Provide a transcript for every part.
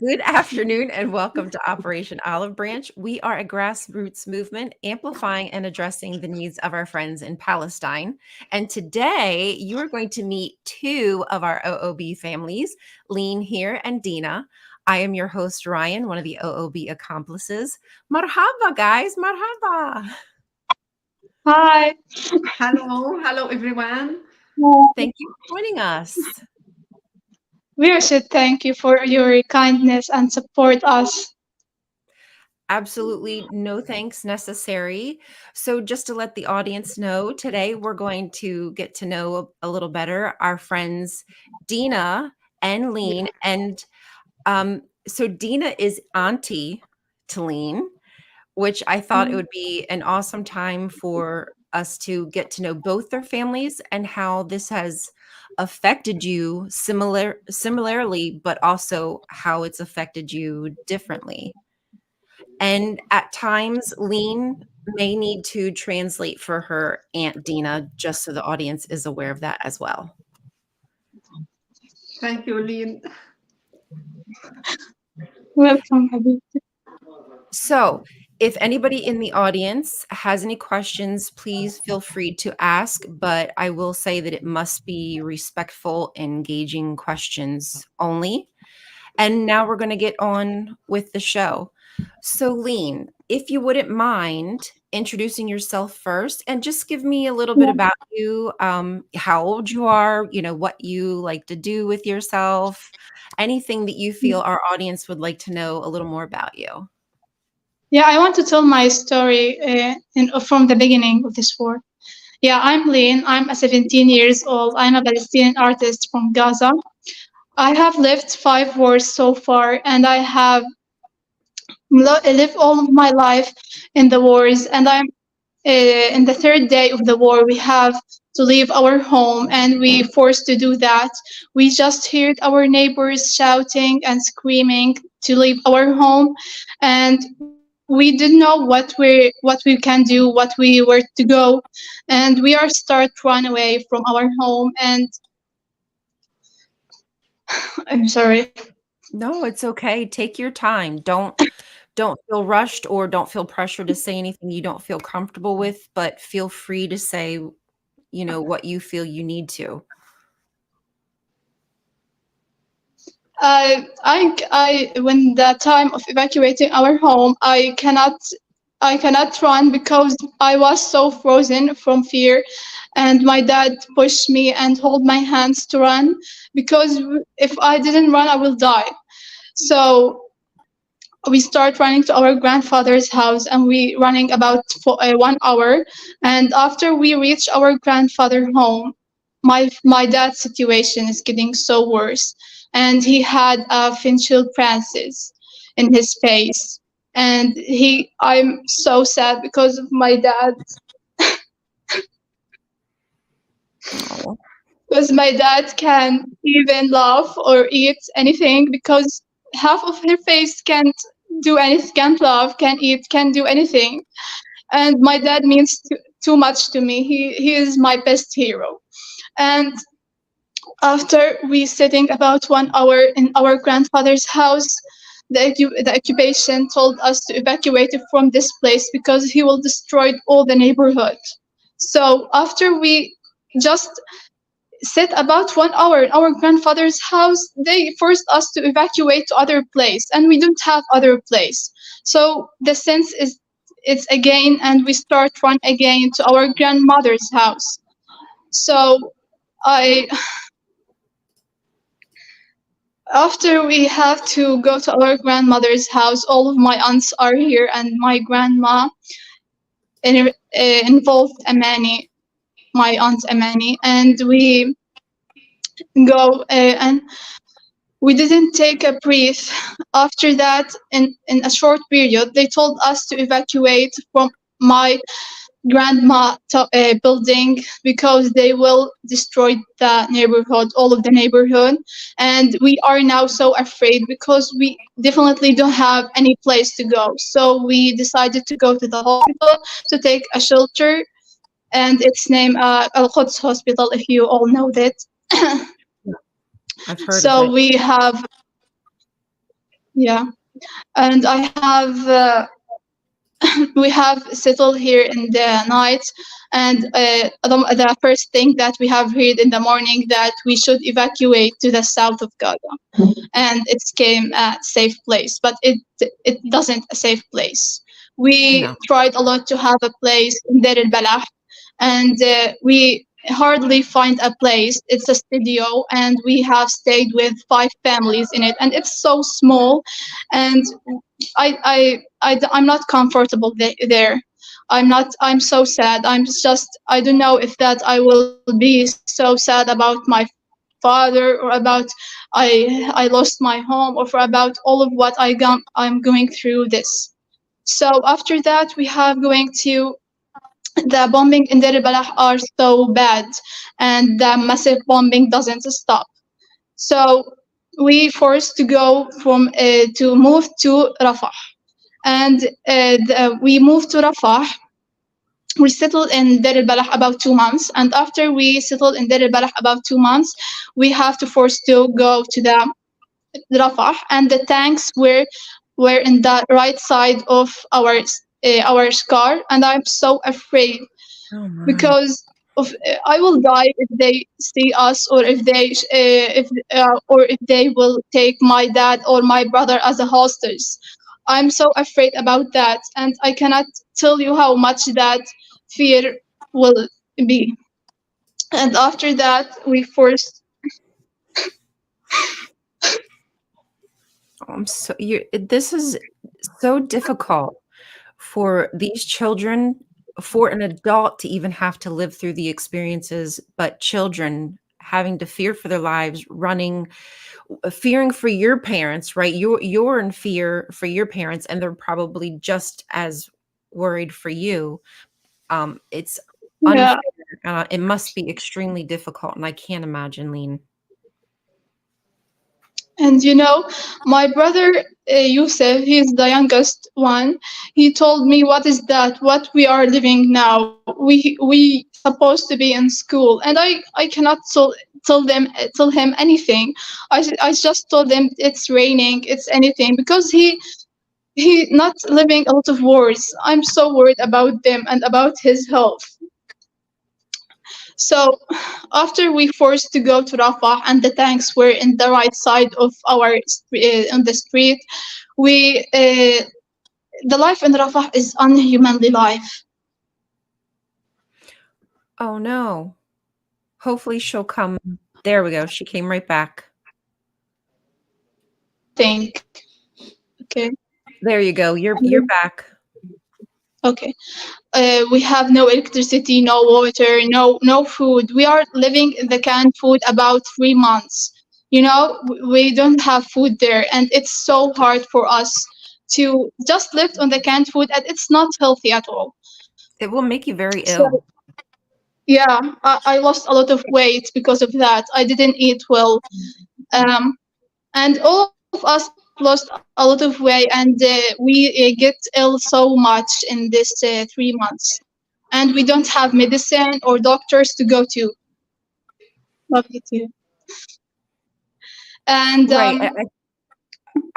Good afternoon and welcome to Operation Olive Branch. We are a grassroots movement amplifying and addressing the needs of our friends in Palestine. And today you are going to meet two of our OOB families, Leen here and Dina. I am your host, Ryan, one of the OOB accomplices. Marhaba, guys, marhaba. Hi. Hello everyone. Thank you for joining us. We should thank you for your kindness and support us. Absolutely no thanks necessary. So, just to let the audience know, today we're going to get to know a little better our friends Dina and Leen. And so, Dina is Aunty to Leen, which I thought it would be an awesome time for us to get to know both their families and how this has affected you similarly, but also how it's affected you differently. And at times, Leen may need to translate for her Aunt Dina, just so the audience is aware of that as well. Thank you, Leen. Welcome, Habibti. So, if anybody in the audience has any questions, please feel free to ask. But I will say that it must be respectful, engaging questions only. And now we're going to get on with the show. So, Leen, if you wouldn't mind introducing yourself first and just give me a little bit about you, how old you are, what you like to do with yourself, anything that you feel our audience would like to know a little more about you. Yeah, I want to tell my story from the beginning of this war. Yeah, I'm Leen. I'm 17 years old. I'm a Palestinian artist from Gaza. I have lived 5 wars so far, and I have lived all of my life in the wars. And I'm in the third day of the war. We have to leave our home, and we forced to do that. We just heard our neighbors shouting and screaming to leave our home, and we didn't know what we can do, what we were to go, and we are start run away from our home. And I'm sorry. No, it's okay. Take your time. Don't feel rushed or don't feel pressure to say anything you don't feel comfortable with, but feel free to say, what you feel you need to. When the time of evacuating our home, I cannot run because I was so frozen from fear, and my dad pushed me and hold my hands to run because if I didn't run, I will die. So we start running to our grandfather's house, and we running about for 1 hour. And after we reach our grandfather home, my dad's situation is getting so worse, and he had a facial paralysis in his face. And I'm so sad because of my dad, Oh. because my dad can't even laugh or eat anything because half of her face can't laugh, can't eat, can't do anything. And my dad means too much to me. He is my best hero. And after we sitting about 1 hour in our grandfather's house, the occupation told us to evacuate from this place because he will destroy all the neighborhood. So after we just sit about 1 hour in our grandfather's house, they forced us to evacuate to other place, and we don't have other place. So the sense is it's again, and we start run again to our grandmother's house. So I after we have to go to our grandmother's house, all of my aunts are here, and my grandma involved Amani, my aunt Amani, and we go and we didn't take a breath. After that, in a short period, they told us to evacuate from my grandma building because they will destroy the neighborhood, all of the neighborhood. And we are now so afraid because we definitely don't have any place to go. So we decided to go to the hospital to take a shelter, and it's named Al-Quds Hospital, if you all know that. I've heard of So it. we have Yeah, and I have we have settled here in the night, and the first thing that we have heard in the morning that we should evacuate to the south of Gaza, and it came a safe place, but it doesn't a safe place. We No. tried a lot to have a place in Deir al-Balah, and we hardly find a place. It's a studio, and we have stayed with 5 families in it, and it's so small, and I'm not comfortable there. I'm so sad. I don't know if that I will be so sad about my father, or about I lost my home, or for about all of what I'm going through this. So after that, we have going to the bombing in Deir al-Balah are so bad, and the massive bombing doesn't stop. So we forced to go to move to Rafah, and we moved to Rafah. We settled in Deir al-Balah about 2 months, and after we settled in Deir al-Balah about 2 months, we have to force to go to the Rafah, and the tanks were in the right side of our car, and I'm so afraid Oh my. because of I will die if they see us, or if they will take my dad or my brother as a hostage. I'm so afraid about that, and I cannot tell you how much that fear will be. And after that, we forced. I'm so you this is so difficult for these children, for an adult to even have to live through the experiences, but children having to fear for their lives, running, fearing for your parents, right? You're in fear for your parents, and they're probably just as worried for you. It's Yeah. unfair. It must be extremely difficult, and I can't imagine, Lean. And my brother Yusuf, he's the youngest one. He told me, "What is that? What we are living now? We supposed to be in school." And I cannot tell him anything. I just told him it's raining, it's anything, because he not living a lot of words. I'm so worried about them and about his health. So after we forced to go to Rafah, and the tanks were in the right side of on the street, we the life in Rafah is unhumanly life. Oh no. Hopefully she'll come. There we go. She came right back. Think. Okay. There you go. You're back. Okay. We have no electricity, no water, no food. We are living in the canned food about 3 months. We don't have food there, and it's so hard for us to just live on the canned food, and it's not healthy at all. It will make you very So ill. yeah, I lost a lot of weight because of that. I didn't eat well, and all of us lost a lot of weight, and we get ill so much in this 3 months, and we don't have medicine or doctors to go to. Love you too. And Right.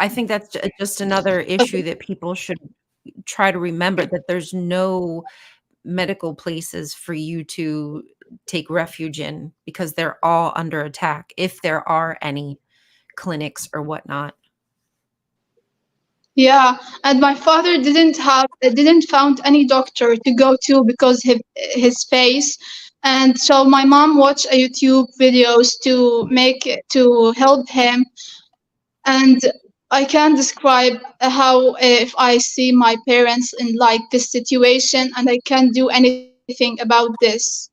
I think that's just another issue that people should try to remember, that there's no medical places for you to take refuge in, because they're all under attack, if there are any clinics or whatnot. yeah, and my father didn't found any doctor to go to because his face. And so my mom watched a YouTube videos to help him. And I can't describe how if I see my parents in like this situation, and I can't do anything about this.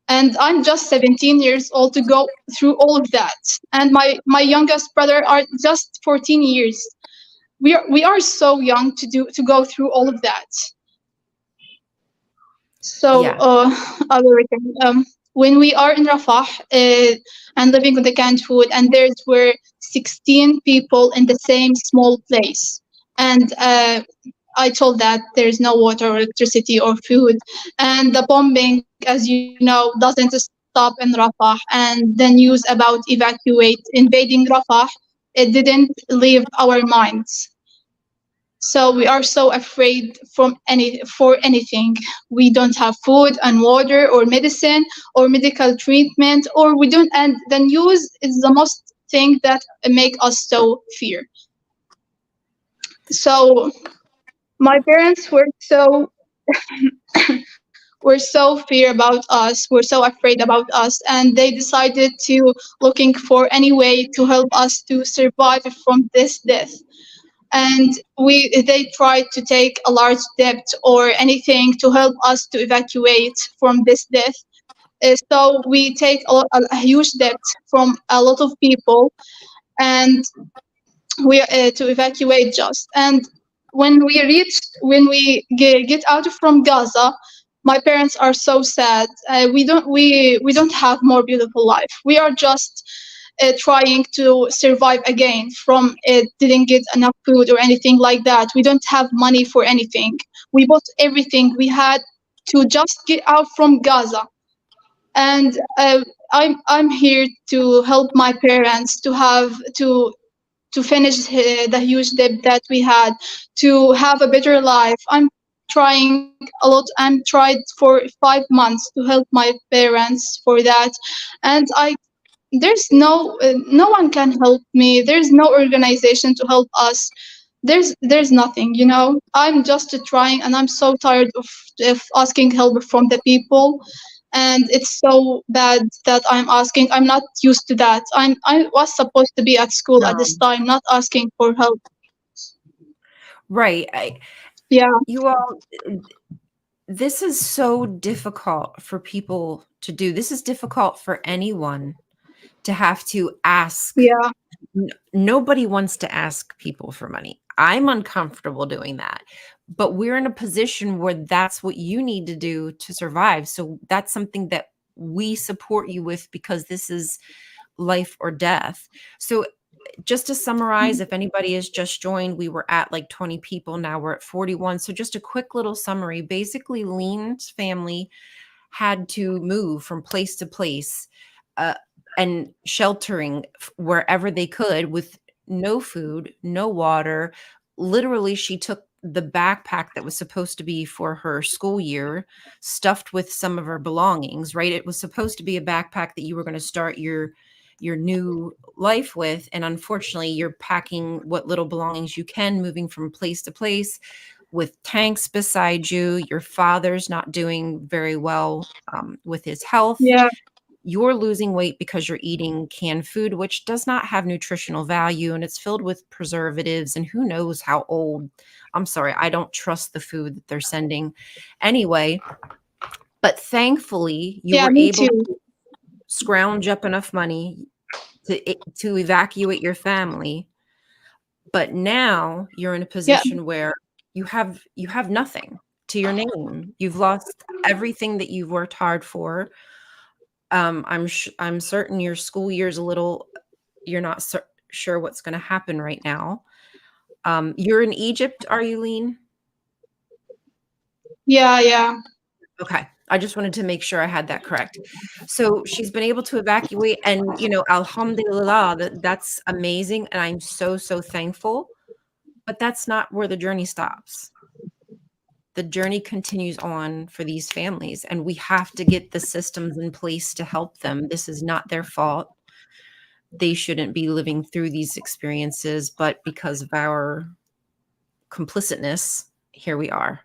And I'm just 17 years old to go through all of that. And my youngest brother are just 14 years. We are so young to go through all of that. So Yeah. I will return. When we are in Rafah and living on the canned food, and there were 16 people in the same small place, and I told that there is no water or electricity or food, and the bombing, as you know, doesn't stop in Rafah, and the news about invading Rafah. it didn't leave our minds. So we are so afraid for anything. We don't have food and water or medicine or medical treatment, or we don't. And the news is the most thing that make us so fear. So my parents were so fear about us, were so afraid about us, and they decided to looking for any way to help us to survive from this death. And they tried to take a large debt or anything to help us to evacuate from this death. So we take a huge debt from a lot of people, and we to evacuate just. And when we get out from Gaza, my parents are so sad. We don't have more beautiful life. We are just trying to survive again from it didn't get enough food or anything like that. We don't have money for anything. We bought everything we had to just get out from Gaza. And I'm here to help my parents to have to finish the huge debt that we had, to have a better life. I'm trying a lot. I'm tried for 5 months to help my parents for that, and there's no one can help me. There's no organization to help us. There's nothing, you know. I'm just trying, and I'm so tired of asking help from the people, and it's so bad that I'm asking. I'm not used to that. I was supposed to be at school at this No. time, not asking for help. Right. Yeah, You all, this is so difficult for people to do. This is difficult for anyone to have to ask. yeah, Nobody wants to ask people for money. I'm uncomfortable doing that. But we're in a position where that's what you need to do to survive. So that's something that we support you with, because this is life or death. So just to summarize, if anybody has just joined, we were at like 20 people. Now we're at 41. So just a quick little summary. Basically, Leen's family had to move from place to place, and sheltering wherever they could, with no food, no water. Literally, she took the backpack that was supposed to be for her school year, stuffed with some of her belongings, right? It was supposed to be a backpack that you were going to start your new life with, and unfortunately you're packing what little belongings you can, moving from place to place with tanks beside you. Your father's not doing very well with his health. yeah, You're losing weight because you're eating canned food, which does not have nutritional value, and it's filled with preservatives and who knows how old. I'm sorry, I don't trust the food that they're sending anyway. But thankfully you yeah. were Me able too. to scrounge up enough money to evacuate your family. But now you're in a Yeah, position where you have nothing to your name. You've lost everything that you've worked hard for. I'm certain your school year's a little, you're not sure what's going to happen right now. You're in Egypt, are you, Leen? yeah, yeah, Okay. I just wanted to make sure I had that correct. So she's been able to evacuate, and alhamdulillah, that's amazing, and I'm so, so thankful. But that's not where the journey stops. The journey continues on for these families, and we have to get the systems in place to help them. This is not their fault. They shouldn't be living through these experiences, but because of our complicitness, here we are.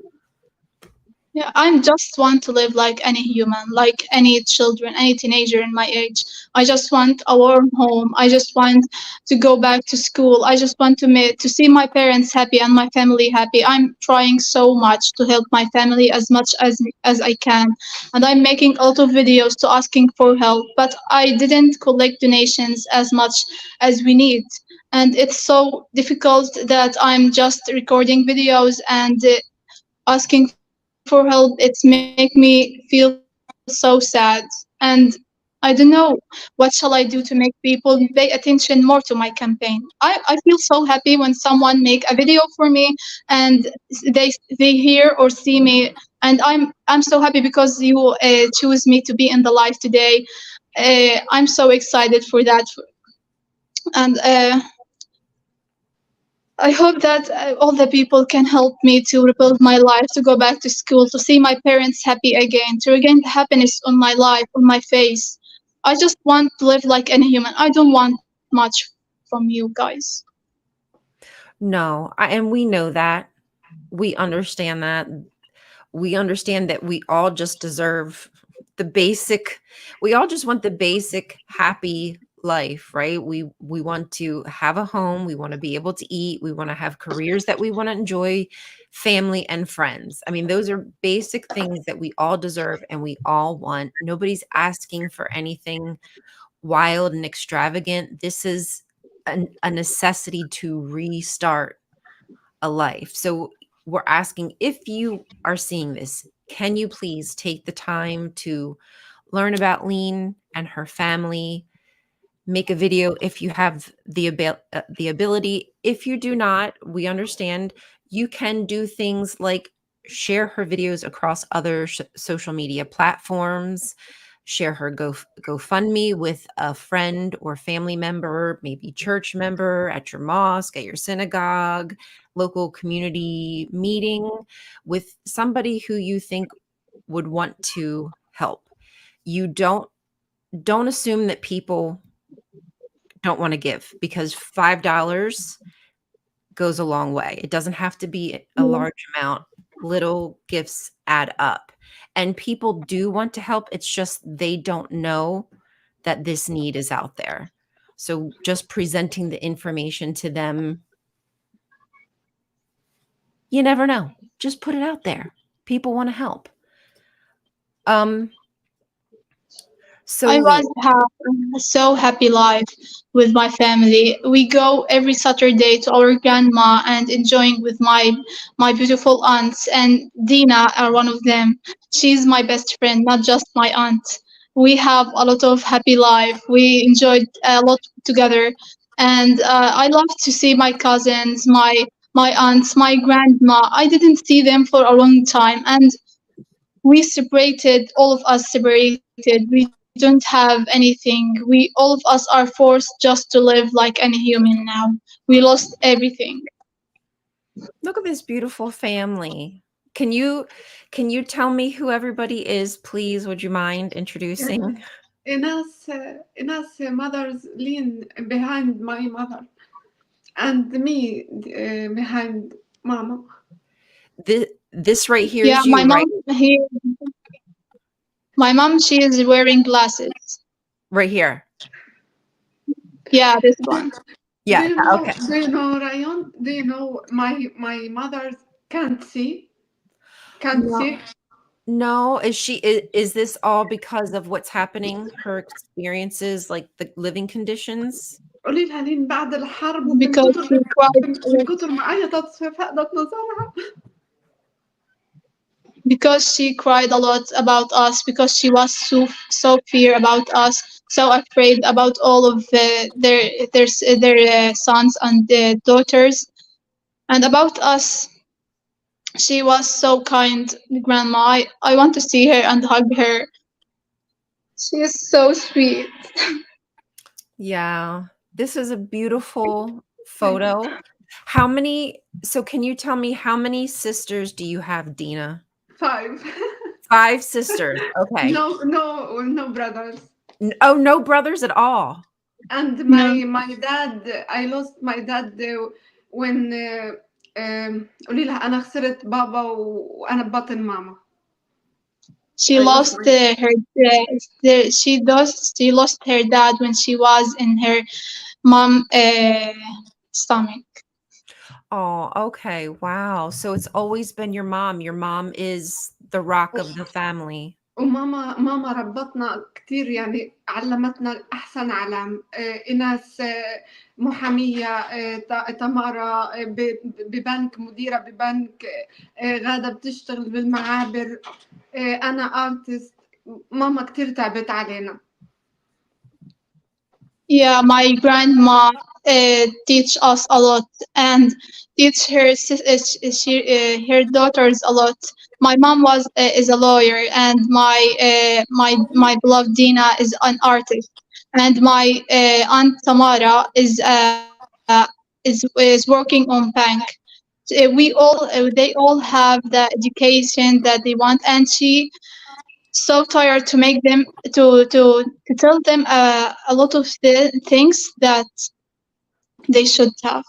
yeah. I just want to live like any human, like any children, any teenager in my age. I just want a warm home. I just want to go back to school. I just want to see my parents happy and my family happy. I'm trying so much to help my family as much as I can, and I'm making a lot of videos to asking for help. But I didn't collect donations as much as we need. And it's so difficult that I'm just recording videos and asking for help. It's make me feel so sad. And I don't know what shall I do to make people pay attention more to my campaign. I feel so happy when someone make a video for me and they hear or see me, and I'm so happy because you choose me to be in the live today. I'm so excited for that. And I hope that all the people can help me to rebuild my life, to go back to school, to see my parents happy again, to regain the happiness on my life, on my face. I just want to live like any human. I don't want much from you guys. No, and we know that. We understand that. We understand that we all just deserve the basic we all just want the basic happy life, right? We want to have a home, we want to be able to eat, we want to have careers that we want to enjoy, family and friends. I mean, those are basic things that we all deserve and we all want. Nobody's asking for anything wild and extravagant. This is a necessity to restart a life. So we're asking, if you are seeing this, can you please take the time to learn about Leen and her family? Make a video if you have the ability. If you do not, we understand. You can do things like share her videos across other social media platforms, share her GoFundMe with a friend or family member, maybe church member at your mosque, at your synagogue, local community meeting, with somebody who you think would want to help. You don't assume that people don't want to give, because $5 goes a long way. It doesn't have to be a Yeah. large amount. Little gifts add up. And people do want to help. It's just they don't know that this need is out there. So just presenting the information to them, you never know. Just put it out there. People want to help. Um so I Leen, want to have a so happy life with my family. We go every Saturday to our grandma and enjoying with my beautiful aunts, and Dina are one of them. She's my best friend, not just my aunt. We have a lot of happy life. We enjoyed a lot together, and I love to see my cousins, my aunts, my grandma. I didn't see them for a long time, and we separated, all of us separated. We don't have anything. We all of us are forced just to live like any human now. We lost everything. look at this beautiful family. Can you tell me who everybody is, please? Would you mind introducing? Inas mother's lean behind my mother, and me behind mama. This right here Yeah, is you, right? my mom, she is wearing glasses. Right here. Yeah, this Do, one. do Yeah, you know? okay. Do you know Rayon? Do you know my mother can't see? Can't No, see. No, is this all because of what's happening, her experiences, like the living conditions? قولي لها لين بعد الحرب because she cried a من lot. كتر ما عيطت فقدت نظرها. Because she cried a lot about us, because she was so fear about us, so afraid about all of their sons and daughters, and about us. She was so kind, grandma. I want to see her and hug her. She is so sweet. Yeah. This is a beautiful Thank you. photo. So can you tell me, how many sisters do you have, Dina? 5. 5 sisters. Okay. No brothers. Oh, no brothers at all. And No, my dad, I lost my dad when قولي لها أنا خسرت بابا وأنا ببطن ماما. she I lost lost my she lost her dad when she was in her mom stomach. Oh, okay. Wow. So it's always been your mom. Your mom is the rock of the family. وماما ربتنا كتير، يعني علمتنا أحسن علم. إناس محامية، تمارا ببنك، مديرة ببنك، غادة بتشتغل بالمعابر، أنا artist. ماما كتير تعبت علينا. Yeah, my grandma teach us a lot and teach her daughters a lot. My mom was is a lawyer, and my beloved Dina is an artist, and my aunt Tamara is a is working on bank. They all have the education that they want, and she so tired to make them to tell them a lot of the things that they should have.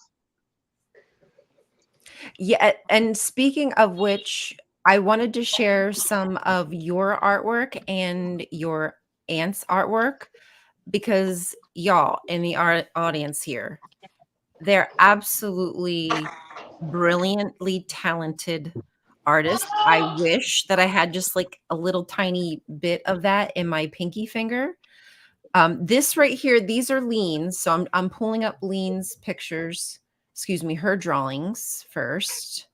Yeah, and speaking of which, I wanted to share some of your artwork and your aunt's artwork because y'all in the audience here, they're absolutely brilliantly talented artists. I wish that I had just like a little tiny bit of that in my pinky finger. This right here, these are Leen's. So I'm pulling up Leen's pictures, excuse me, her drawings first.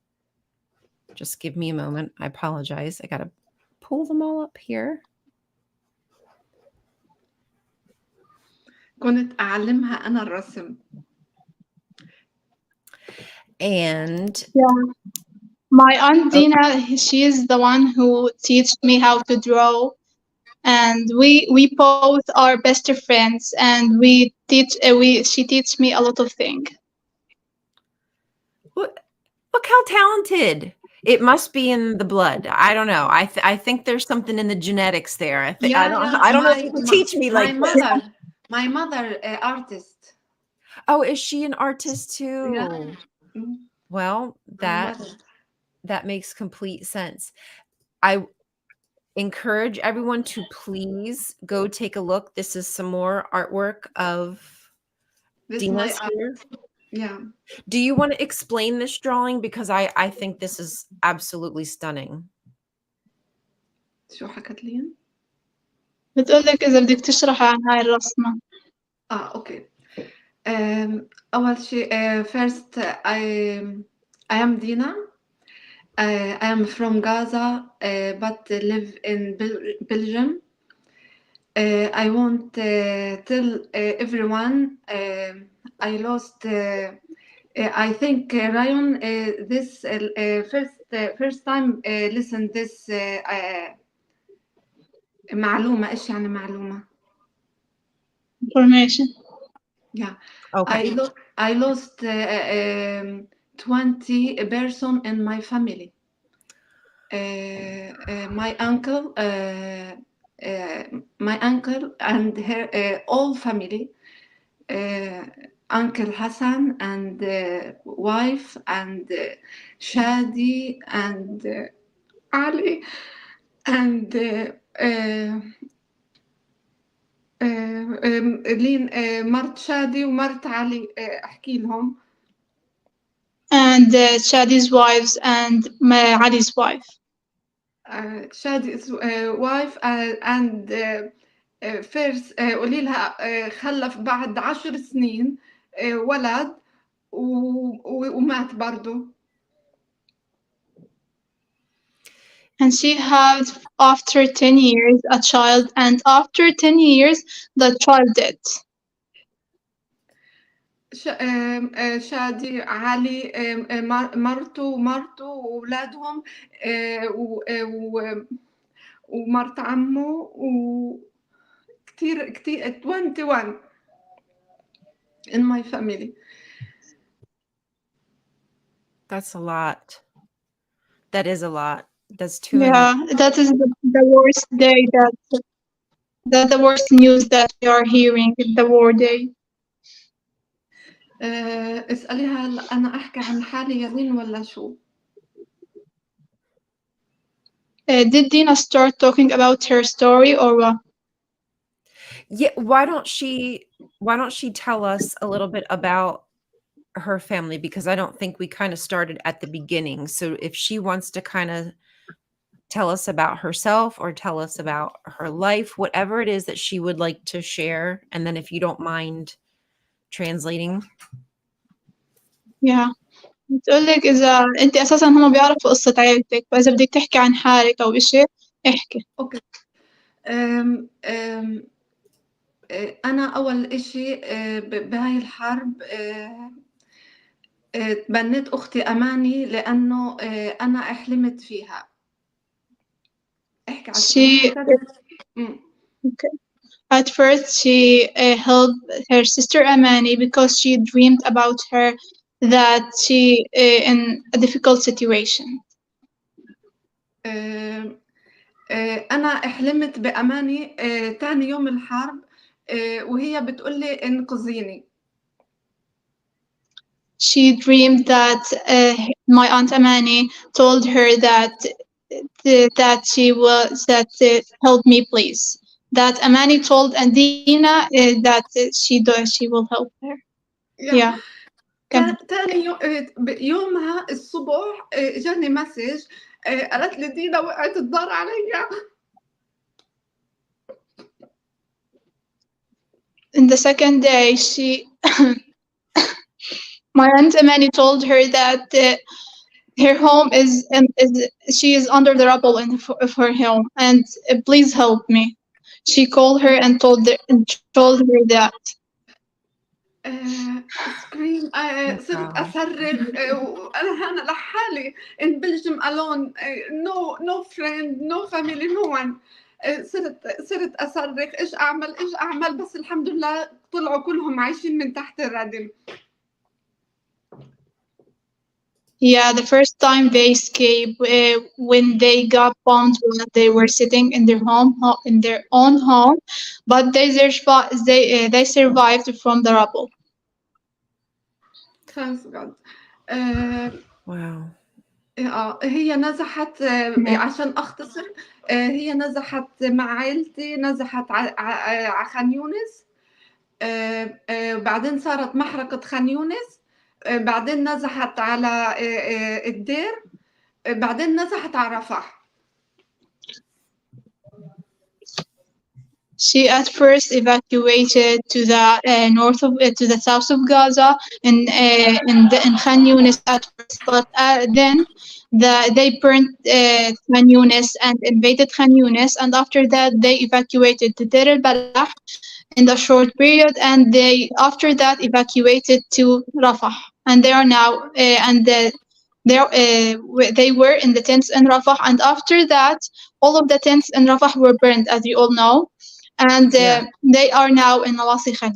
Just give me a moment. I apologize. I gotta pull them all up here. كنت أعلمها أنا الرسم. And Yeah. My Aunt Dina, she is the one who teach me how to draw, and we both are best friends, and she teach me a lot of things. look how talented. It must be in the blood. I don't know. I think there's something in the genetics there. I don't know if you can teach me like this. My mother artist. Oh, is she an artist too? Yeah. Well, My mother. that makes complete sense. I encourage everyone to please go take a look. This is some more artwork of This Dina's my here. yeah. Do you want to explain this drawing? Because I think this is absolutely stunning. شو حكت لين؟ بتقولك إذا بدك تشرحي عن هاي الرسمة. اوكي. أول شيء first I am Dina. I am from Gaza but live in Belgium. I want to tell everyone I lost I think Ryan this first time listen this معلومة. إيش يعني معلومة؟ Information. Yeah. Okay. I lost 20 person in my family. My uncle and her all family. Uncle Hassan and wife and Shadi and Ali and لين مرت شادي ومرت علي احكي لهم. And Shadi's wives and Ali's wife. Shadi's wife and first قولي لها خلف بعد 10 سنين ولد ومات برضه. And she had after 10 years a child, and after 10 years the child died. شادي علي مرته وأولادهم ومرت عمه وكتير 21 in my family. That's a lot. That is a lot. That's too many. Yeah, that is the worst day that the worst news that we are hearing, the war day. اسأليها هلا أنا أحكي عن حالي يا لين ولا شو؟ Did Dina start talking about her story or what? Yeah, why don't she tell us a little bit about her family, because I don't think we kind of started at the beginning. So if she wants to kind of tell us about herself or tell us about her life, whatever it is that she would like to share, and then if you don't mind translating. Yeah. بتقولك إذا أنت أساسا هم بيعرفوا قصة عيلتك، فإذا بدك تحكي عن حالك أو إشي احكي. أوكي. أنا أول إشي بهاي الحرب تبنيت أختي أماني لأنه أنا حلمت فيها. احكي على Okay. At first, she helped her sister Amani because she dreamed about her that she in a difficult situation. آه، أنا حلمت بأماني تاني يوم الحرب وهي بتقول لي انقذيني. She dreamed that my aunt Amani told her that she was that help me please. That Amani told Dina that she will help her. يا Yeah. كمل. تاني يومها الصبح جاني مسج قالت لي دينا وقعت الدار عليا. In the second day, my aunt Amani told her that her home is she is under the rubble of her home, and please help me. She called her and told her that. سكريم صرت Wow. أصرخ وأنا هنا لحالي in Belgium alone no friend no family no one. صرت أصرخ إيش أعمل بس الحمد لله طلعوا كلهم عايشين من تحت الردم. Yeah, the first time they escaped when they got bombed when they were sitting in their in their own home, but they survived from the rubble. Thanks God. Wow. هي نزحت Yeah. عشان أختصر هي نزحت مع عائلتي نزحت على خان يونس. بعدين صارت محرقة خان يونس. بعدين نزحت على الدير. بعدين نزحت على رفح. She at first evacuated to the to the south of Gaza in Khan Yunis at first, but then they burned Khan Yunis and invaded Khan Yunis, and after that they evacuated to Deir al-Balah in a short period, and they after that evacuated to Rafah, and they are now they were in the tents in Rafah, and after that all of the tents in Rafah were burned, as you all know. And Yeah. they are now in Nawasi Khan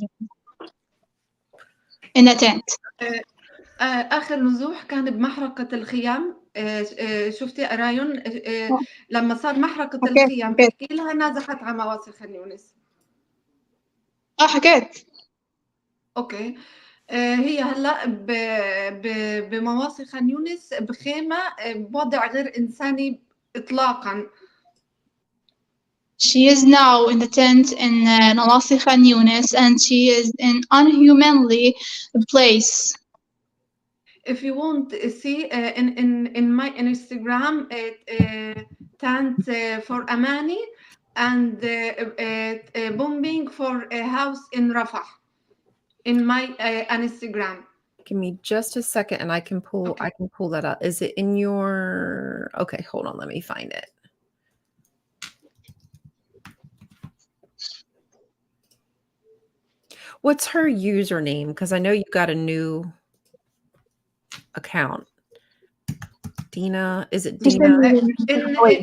in a tent. آخر نزوح كان بمحرقة الخيام. شفتي رايون لما صار محرقة الخيام احكي لها نزحت على مواصل خان يونس. حكيت. اوكي. هي هلا بمواصل خان يونس بخيمة بوضع غير إنساني إطلاقا. She is now in the tent in Nawasi Khan Yunis, and she is in unhumanly place. If you want to see in my Instagram tent for Amani and bombing for a house in Rafah in my Instagram. Give me just a second and I can pull that up. Is it in your okay, hold on, let me find it. What's her username? Because I know you got a new account. Dina, is it Dina? In my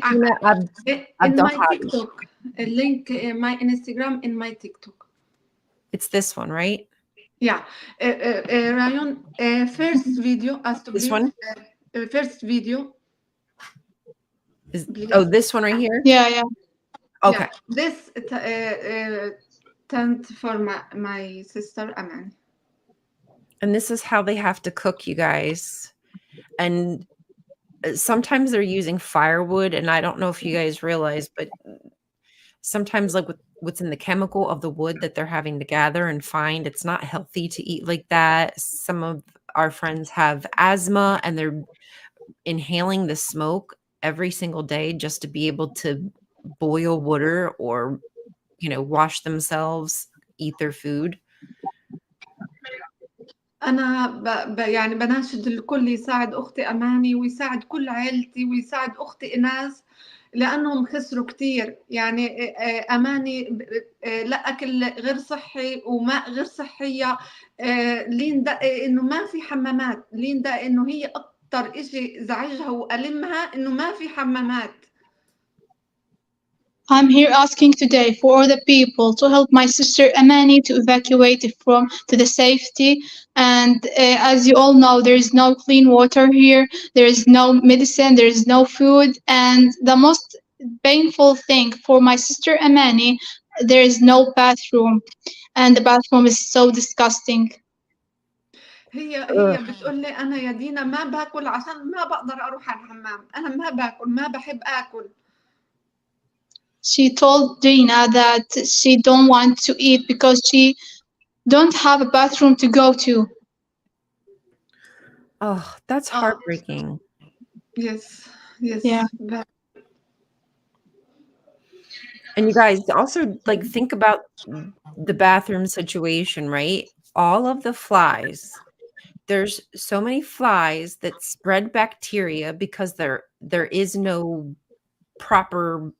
TikTok. Link my Instagram in my TikTok. It's this one, right? Yeah. Rayon, first video as to This please, one? First video. This one right here? Yeah. Okay. Yeah. This tent for my sister Amani. And this is how they have to cook, you guys. And sometimes they're using firewood, and I don't know if you guys realize, but sometimes like with what's in the chemical of the wood that they're having to gather and find, it's not healthy to eat like that. Some of our friends have asthma and they're inhaling the smoke every single day just to be able to boil water or, wash themselves, eat their food. أنا يعني بناشد الكل يساعد أختي أماني ويساعد كل عائلتي ويساعد أختي إيناس لأنهم خسروا كتير. يعني أماني لا أكل غير صحي وماء غير صحية. لين دق إنه ما في حمامات. لين دق إنه هي أكتر إشي زعجها وألمها إنه ما في حمامات. I'm here asking today for all the people to help my sister Amani to evacuate from to the safety. And as you all know, there is no clean water here. There is no medicine. There is no food. And the most painful thing for my sister Amani, there is no bathroom, and the bathroom is so disgusting. هي بتقول لي أنا يا دينا ما باكل عشان ما بقدر أروح على الحمام، أنا ما باكل، ما بحب آكل. She told Dina that she don't want to eat because she don't have a bathroom to go to. Oh, that's heartbreaking. Yes, Yeah. yes. And you guys also like think about the bathroom situation, right? All of the flies. There's so many flies that spread bacteria because there is no proper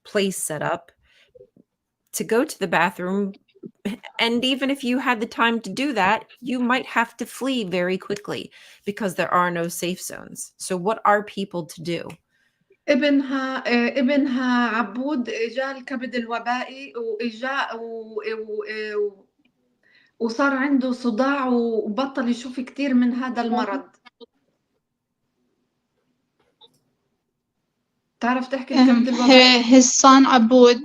place set up to go to the bathroom. And even if you had the time to do that, you might have to flee very quickly because there are no safe zones. So what are people to do? ابنها عبود جاء الكبد الوبائي وصار عنده صداع وبطل يشوف كتير من هذا المرض. تعرف تحكي الكبد الوبائي؟ His son Aboud.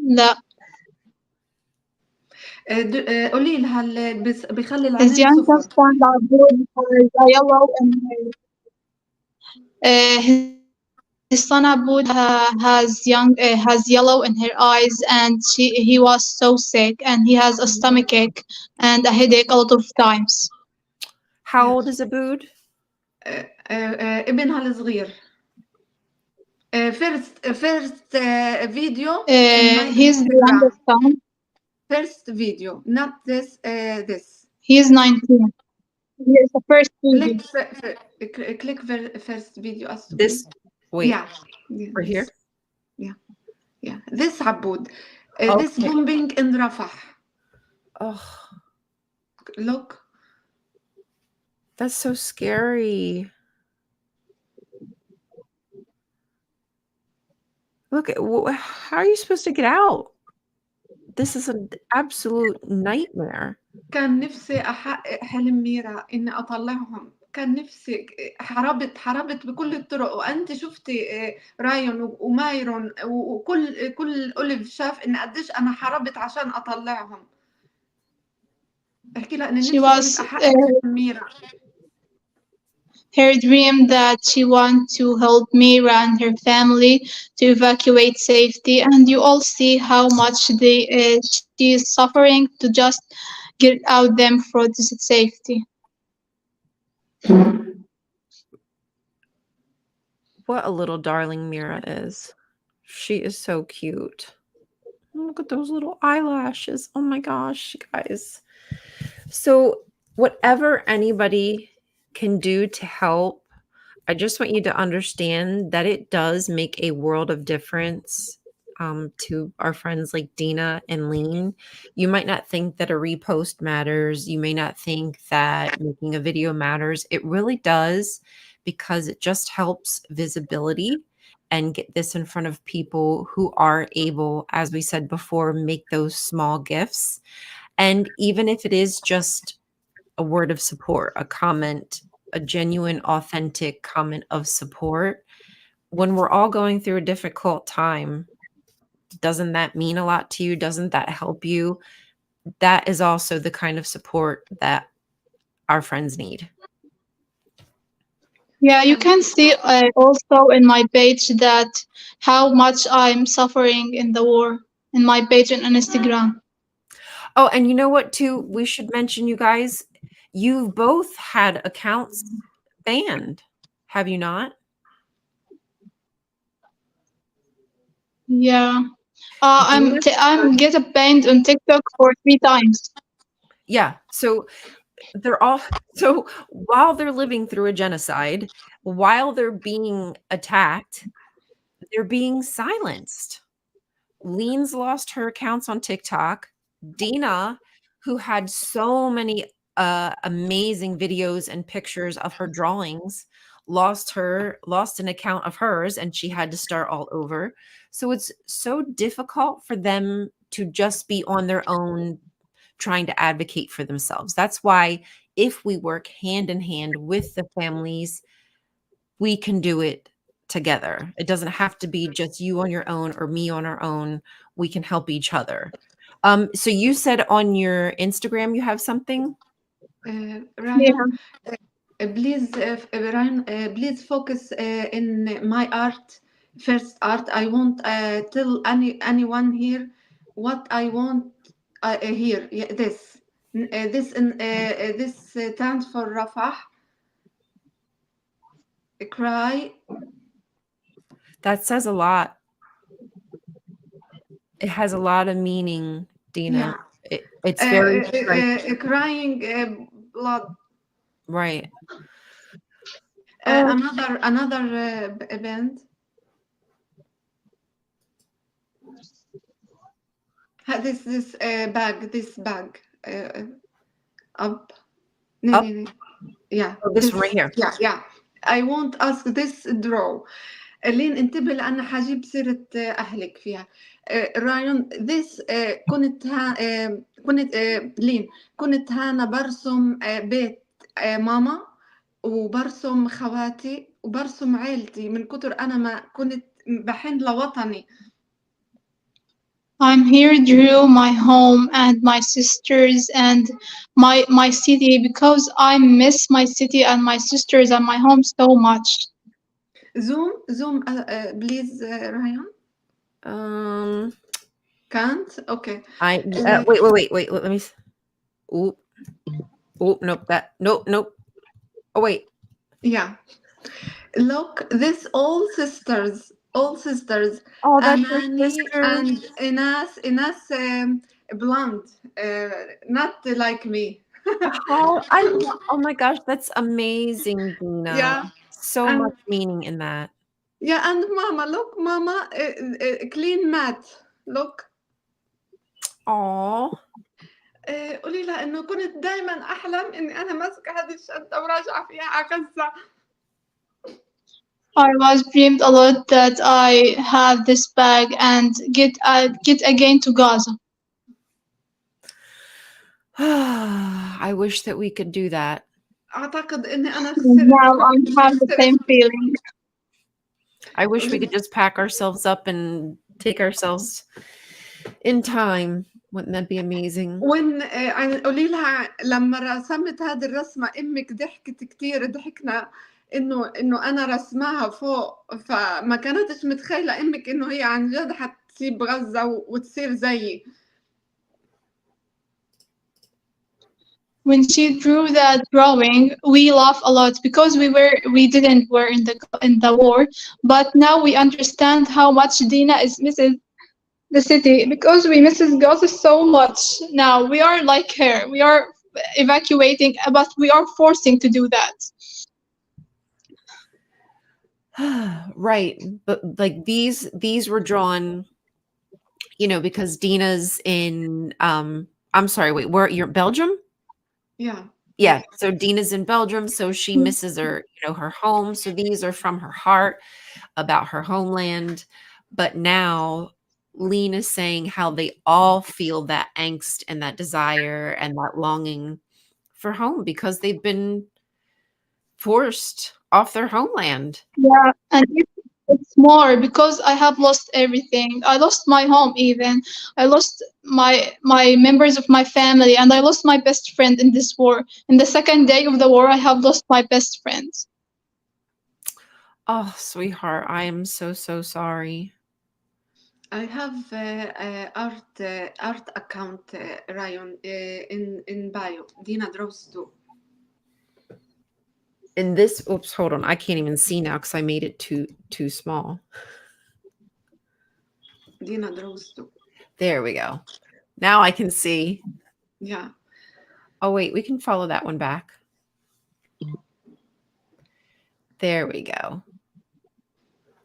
لا. قولي لها بخلي His العينين youngest صفر. son Aboud has a yellow and his son Aboud has yellow in her eyes, and he was so sick, and he has a stomach ache and a headache a lot of times. How old is Aboud? ابنها الصغير. First video in my He's the Instagram. youngest son. First video, not this. This. He is 19. Here's the first video. Click first video. This wait. Yeah. Right here? Yeah. This عبود. This Okay. bombing in Rafah. Oh, Look. that's so scary. Look, how are you supposed to get out? This is an absolute nightmare. كان نفسي أحقق حلم ميرا إني أطلعهم. كان نفسي حاربت بكل الطرق، وأنت شفتي رايون ومايرون وكل أوليف شاف إن قديش أنا حاربت عشان أطلعهم. احكي لها إني نفسي أقولك أحقق حلم ميرا. Her dream that she wants to help Mira and her family to evacuate safety, and you all see how much she is suffering to just get out them for this safety. What a little darling Mira is. She is so cute. Look at those little eyelashes. Oh my gosh, guys. So whatever anybody can do to help, I just want you to understand that it does make a world of difference to our friends like Dina and Leen. You might not think that a repost matters. You may not think that making a video matters. It really does, because it just helps visibility and get this in front of people who are able, as we said before, make those small gifts. And even if it is just a word of support, a comment, a genuine, authentic comment of support, when we're all going through a difficult time, doesn't that mean a lot to you? Doesn't that help you? That is also the kind of support that our friends need. Yeah, you can see also in my page that how much I'm suffering in the war in my page on Instagram. Oh, and you know what, too? We should mention, you guys, you've both had accounts banned, have you not? Yeah. I'm get banned on TikTok for 3 times. Yeah. So they're all, so while they're living through a genocide, while they're being attacked, they're being silenced. Leen's lost her accounts on TikTok. Dina, who had so many amazing videos and pictures of her drawings, lost an account of hers, and she had to start all over. So it's so difficult for them to just be on their own trying to advocate for themselves. That's why if we work hand in hand with the families, we can do it together. It doesn't have to be just you on your own or me on our own. We can help each other. So you said on your Instagram you have something? Ryan, please, Ryan, please focus in my art, first art. I won't tell anyone here what I want here. Yeah, this stands for Rafah. Cry. That says a lot. It has a lot of meaning, Dina. Yeah. It's very Crying blood. right. Another band. This bag up. Up. Yeah. Oh, this one right here. Yeah. I won't ask this draw. لين انتبه لأن حجيب سيرة أهلك فيها. رايون this كنت لين كنت هانا برسم بيت ماما وبرسم خواتي وبرسم عيلتي من كتر أنا ما كنت بحن لوطني. I'm here drew my home and my sisters and my city because I miss my city and my sisters and my home so much. Zoom please Ryan. Can't? Okay. Wait. Let me. Oop. Nope. Nope. Oh, wait. Yeah. Look, this all sisters. Oh, that's Amani sister. and Inas blonde, not like me. Oh my gosh, that's amazing, Dina. Yeah. So And much meaning in that. yeah, and Mama, look, Mama, clean mat. Look. Oh. قولي لها إنه كنت دايما أحلم إني أنا ماسكة هذه الشنطة وراجعة فيها على غزة. I was dreamed a lot that I have this bag and get again to Gaza. I wish that we could do that. أعتقد إني أنا Now I have the same feeling. I wish we could just pack ourselves up and take ourselves in time. Wouldn't that be amazing? وين قولي لها لما رسمت هذه الرسمة أمك ضحكت كتير ضحكنا إنه أنا رسمها فوق فما كانتش متخيلة أمك إنه هي عن جد حتسيب غزة وتصير زيي. When she drew that drawing, we laughed a lot because we didn't were in the war, but now we understand how much Dina is misses the city because we misses Gaza so much. Now we are like her. We are evacuating, but we are forcing to do that. Right. But like these were drawn, because Dina's in I'm sorry, wait, you're Belgium? Yeah. So Dina's in Belgium, so she misses her home. So these are from her heart about her homeland. But now Leen is saying how they all feel that angst and that desire and that longing for home because they've been forced off their homeland. Yeah, and it's more because I have lost everything. I lost my home even. I lost my members of my family and I lost my best friend in this war. In the second day of the war, I have lost my best friend. Oh, sweetheart, I am so sorry. I have art account Ryan in bio. Dina draws too. In this, oops, hold on. I can't even see now because I made it too small. Dina draws too. There we go. Now I can see. Yeah. Oh, wait, we can follow that one back. There we go.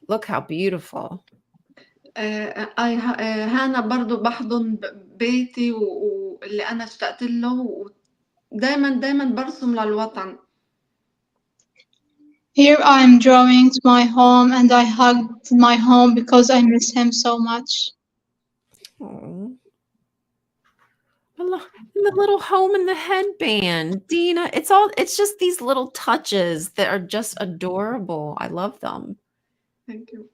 Look how beautiful. هانا برضو بحضن بيتي واللي أنا اشتقت له ودايما برسم للوطن. Here I am drawing to my home, and I hugged my home because I miss him so much. Oh, the little home and the headband, Dina. It's just these little touches that are just adorable. I love them. Thank you.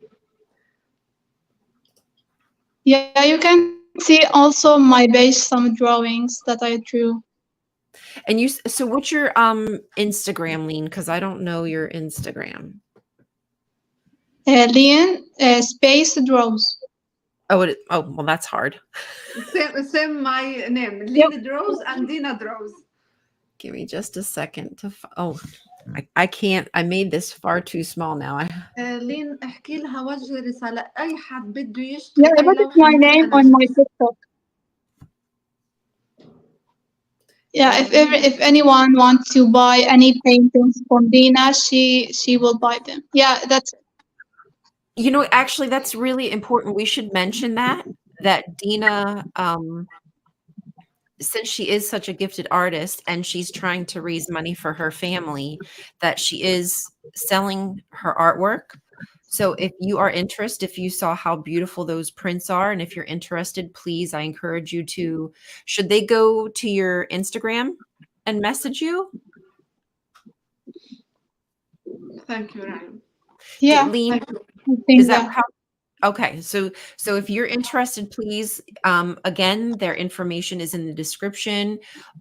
Yeah, you can see also my base some drawings that I drew. And so what's your Instagram, Leen? Because I don't know your Instagram. Leen space draws. Oh, well, that's hard. Same my name. Yep. Leen draws and Dina draws. Give me just a second to. I can't. I made this far too small now. لين احكي لها وجه رسالة أي حد بده Yeah, يشتري I أي put لوحة my مني name أنا on my جاهزة. TikTok. Yeah, if anyone wants to buy any paintings from Dina, she will buy them. Yeah, that's Actually, that's really important. We should mention that Dina, since she is such a gifted artist and she's trying to raise money for her family, that she is selling her artwork. So if you are interested, if you saw how beautiful those prints are, and if you're interested, please, I encourage you to, should they go to your Instagram and message you? Thank you, Ryan. yeah. Leen, I think is that how? Okay, so if you're interested, please, again, their information is in the description,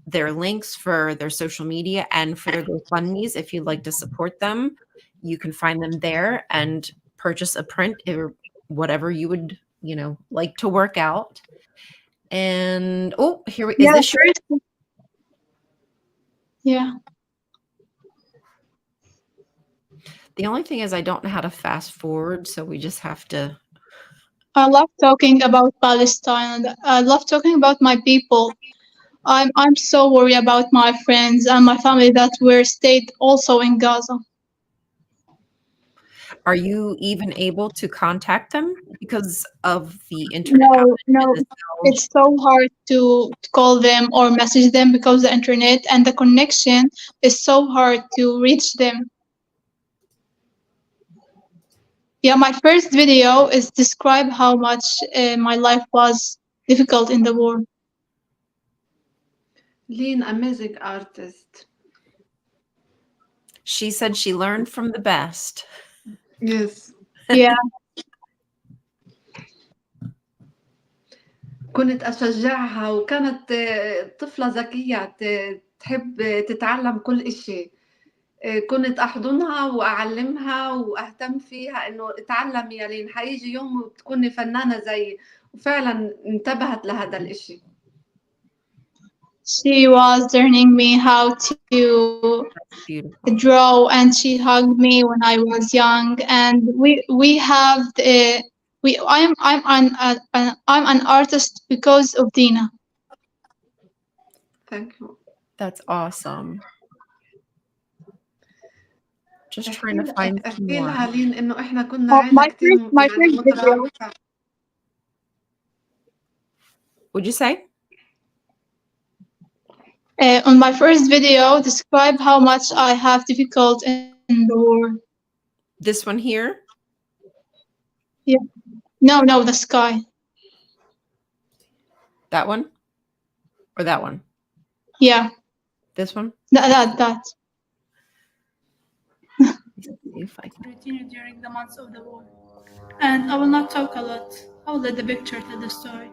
their links for their social media and for their GoFundMes. If you'd like to support them, you can find them there and purchase a print or whatever you would, like to work out. And here is this your? Yeah. The only thing is I don't know how to fast forward, so we just have to. I love talking about Palestine. I love talking about my people. I'm so worried about my friends and my family that were stayed also in Gaza. Are you even able to contact them because of the internet outage? No, it's so hard to call them or message them because the internet and the connection is so hard to reach them. Yeah, my first video is describe how much my life was difficult in the war. Leen, amazing artist. She said she learned from the best. Yes. Yeah. كنت أشجعها وكانت طفلة ذكية تحب تتعلم كل إشي. كنت أحضنها وأعلمها وأهتم فيها إنه اتعلمي يا لين حيجي يوم وتكوني فنانة زي وفعلا انتبهت لهذا الإشي. She was learning me how to draw, and she hugged me when I was young. And we have I'm an artist because of Dina. Thank you. That's awesome. Just trying to find some more. لها لين إنه إحنا كنا عيلة كتير يعني مترابطة. What'd you say? On my first video, describe how much I have difficult in the war. This one here? Yeah. No, the sky. That one? Or that one? Yeah. This one? That. If I can. Routine during the months of the war. And I will not talk a lot. I will let the picture tell the story.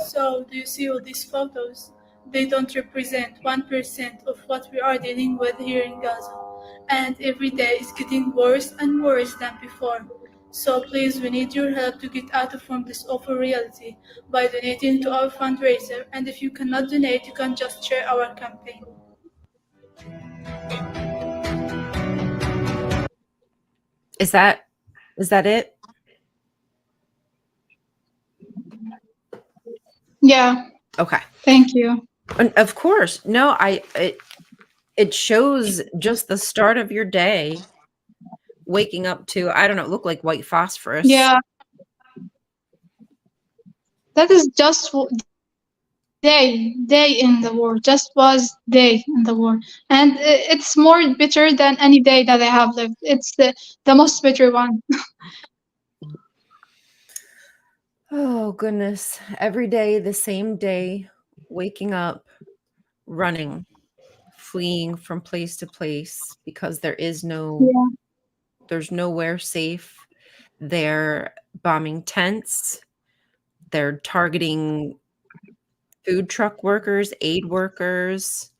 So, do you see all these photos? They don't represent 1% of what we are dealing with here in Gaza. And every day is getting worse and worse than before. So please, we need your help to get out from this awful reality by donating to our fundraiser. And if you cannot donate, you can just share our campaign. Is that it? Yeah. Okay. Thank you. And of course. No, it shows just the start of your day, waking up to, I don't know, it looked like white phosphorus. Yeah. That is just day in the war. Just was day in the war, and it's more bitter than any day that I have lived. It's the most bitter one. Oh, goodness. Every day, the same day, waking up, running, fleeing from place to place because there's nowhere safe. They're bombing tents. They're targeting food truck workers, aid workers,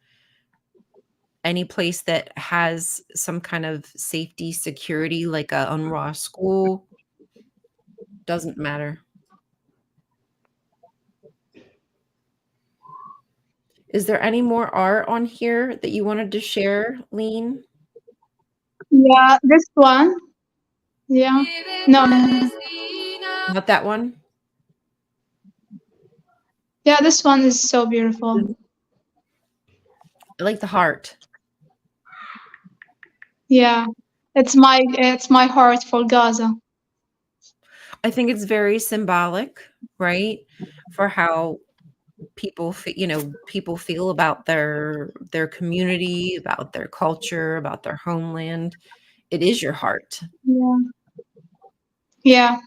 any place that has some kind of safety, security, like a UNRWA school. Doesn't matter. Is there any more art on here that you wanted to share, Leen? Yeah, this one. Yeah. No. Not that one? Yeah, this one is so beautiful. I like the heart. Yeah. It's my heart for Gaza. I think it's very symbolic, right? For how people feel about their community, about their culture, about their homeland. It is your heart. Yeah. Yeah.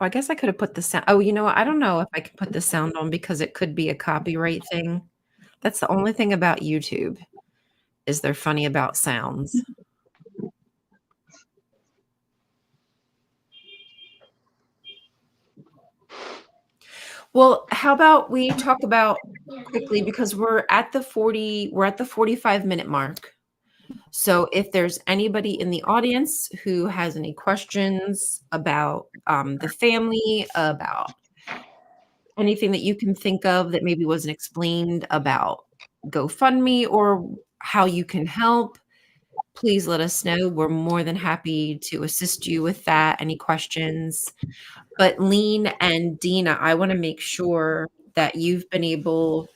I guess I could have put the sound. Oh, you know what? I don't know if I can put the sound on because it could be a copyright thing. That's the only thing about YouTube, is they're funny about sounds. Well, how about we talk about quickly, because we're at the 45-minute mark. So if there's anybody in the audience who has any questions about the family, about anything that you can think of that maybe wasn't explained about GoFundMe or how you can help, please let us know. We're more than happy to assist you with that. Any questions? But Leen and Dina, I want to make sure that you've been able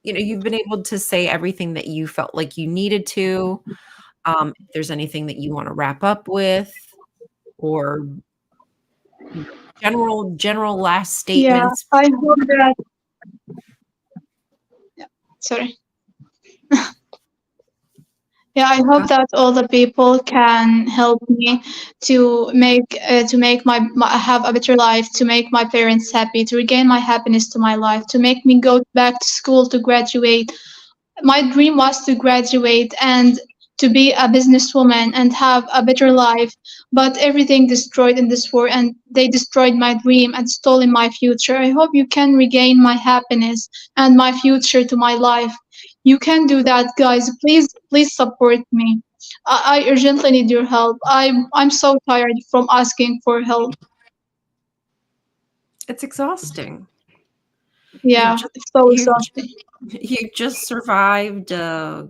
to say everything that you felt like you needed to. If there's anything that you want to wrap up with, or general last statements. Yeah, I hope that. Yeah, sorry. Yeah, I hope that all the people can help me to make my have a better life, to make my parents happy, to regain my happiness to my life, to make me go back to school to graduate. My dream was to graduate and to be a businesswoman and have a better life, but everything destroyed in this war, and they destroyed my dream and stolen my future. I hope you can regain my happiness and my future to my life. You can do that, guys. Please support me. I urgently need your help. I'm so tired from asking for help. It's exhausting. Yeah, it's so exhausting. You just survived a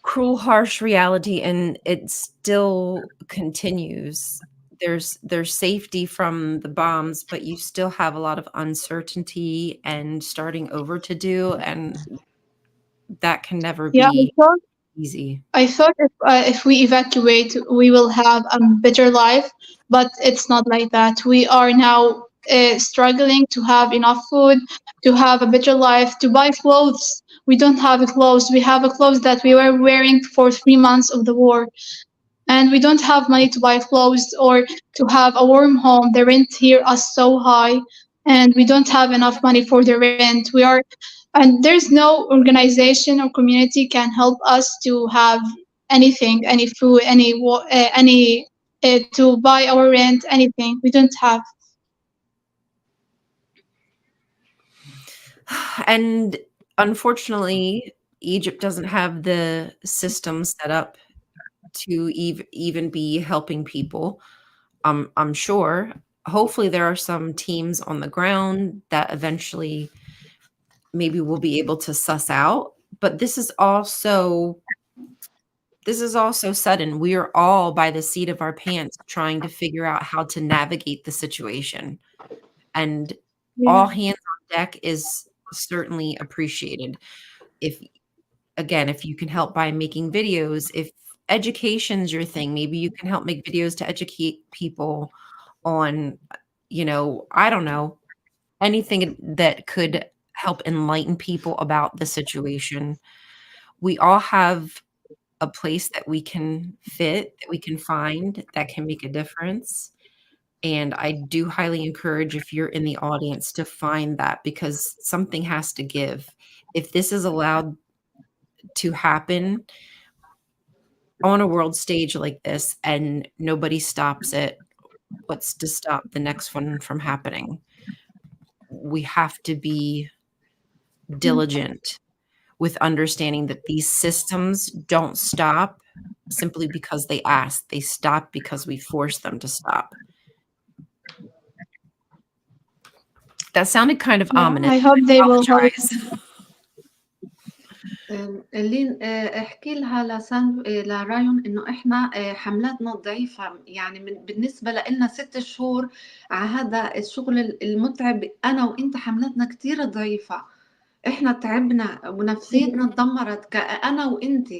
cruel, harsh reality, and it still continues. There's safety from the bombs, but you still have a lot of uncertainty and starting over to do, and that can never be easy. I thought if we evacuate, we will have a better life, but it's not like that. We are now struggling to have enough food, to have a better life, to buy clothes. We don't have clothes. We have a clothes that we were wearing for 3 months of the war. and we don't have money to buy clothes or to have a warm home. The rent here is so high, and we don't have enough money for the rent. And there's no organization or community can help us to have anything, any food, any to buy our rent, anything. We don't have. And unfortunately, Egypt doesn't have the system set up to even be helping people. I'm sure. Hopefully, there are some teams on the ground that eventually maybe we'll be able to suss out. But this is also sudden. We are all by the seat of our pants trying to figure out how to navigate the situation. And Yeah. all hands on deck is certainly appreciated. If you can help by making videos, if education's your thing, maybe you can help make videos to educate people on, I don't know, anything that could help enlighten people about the situation. We all have a place that we can fit, that we can find, that can make a difference. And I do highly encourage, if you're in the audience, to find that, because something has to give. If this is allowed to happen on a world stage like this and nobody stops it, what's to stop the next one from happening? We have to be diligent with understanding that these systems don't stop simply because they ask. They stop because we force them to stop. That sounded kind of Yeah, ominous. I hope they will help. Apologize. لين احكي لها لرايون انه احنا حملاتنا ضعيفه، يعني بالنسبه لنا 6 شهور على هذا الشغل المتعب، انا وانت حملاتنا كتير ضعيفه. احنا تعبنا ونفسيتنا اتدمرت انا وانت.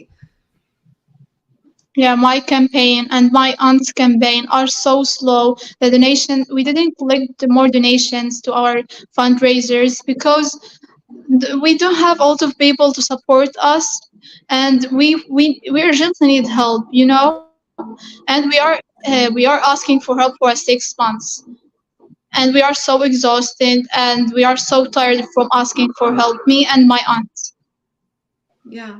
Yeah, my campaign and my aunt's campaign are so slow. We didn't collect more donations to our fundraisers because we don't have a lot of people to support us, and we urgently need help, and we are asking for help for 6 months, and we are so exhausted and we are so tired from asking for help, me and my aunt. Yeah.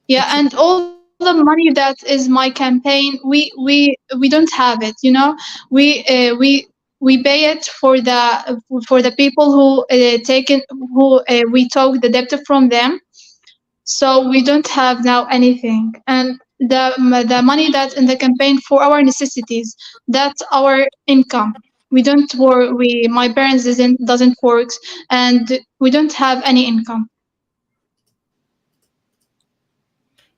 Yeah, and all the money that is my campaign, we don't have it. We pay it for the people who we took the debt from them. So we don't have now anything, and the money that's in the campaign for our necessities, that's our income. We don't work. My parents doesn't work, and we don't have any income.